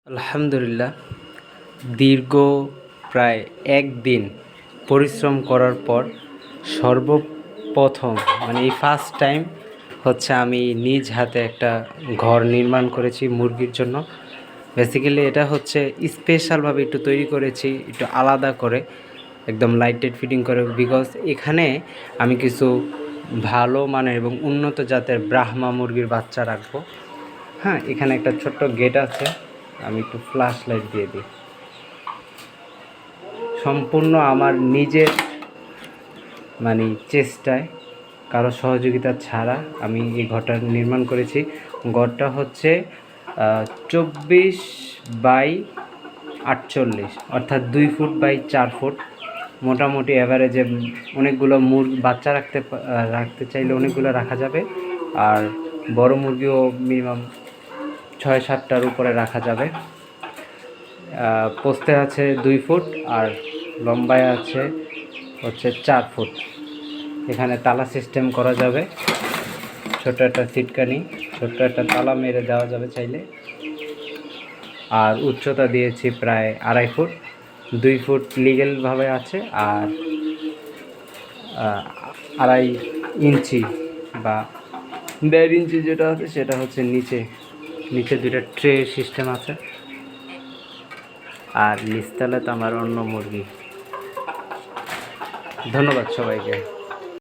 আলহামদুলিল্লাহ, দীর্ঘ প্রায় একদিন পরিশ্রম করার পর সর্বপ্রথম এই ফার্স্ট টাইম হচ্ছে আমি নিজ হাতে একটা ঘর নির্মাণ করেছি মুরগির জন্য। বেসিক্যালি এটা হচ্ছে স্পেশালভাবে একটু তৈরি করেছি, একটু আলাদা করে, একদম লাইটেড ফিটিং করে, বিকজ এখানে আমি কিছু ভালো মানের এবং উন্নত জাতের ব্রাহ্মা মুরগির বাচ্চা রাখবো। হ্যাঁ, এখানে একটা ছোট্ট গেট আছে, আমি একটু ফ্ল্যাশ লাইট দিয়ে দিই। সম্পূর্ণ আমার নিজের চেষ্টায়, কারো সহযোগিতা ছাড়া আমি এই ঘরটা নির্মাণ করেছি। ঘরটা হচ্ছে 24x48, অর্থাৎ 2 ফুট বাই 4 ফুট। মোটামুটি অ্যাভারেজে অনেকগুলো বাচ্চা রাখতে চাইলে অনেকগুলো রাখা যাবে, আর বড় মুরগিও মিনিমাম 6-7টার উপরে রাখা যাবে। পোস্তে আছে 2 ফুট আর লম্বায় আছে হচ্ছে 4 ফুট। এখানে তালা সিস্টেম করা যাবে, ছোট একটা সিটকানি, ছোট্ট একটা তালা মেরে দেওয়া যাবে চাইলে। আর উচ্চতা দিয়েছি প্রায় 2.5 ফুট, 2 ফুট লিগেলভাবে আছে, আর 2.5 ইঞ্চি বা 1.5 ইঞ্চি যেটা আছে সেটা হচ্ছে নিচে 2টা ট্রে সিস্টেম আছে। আর নিচতলাতে আমার অন্য মুরগি। ধন্যবাদ সবাইকে।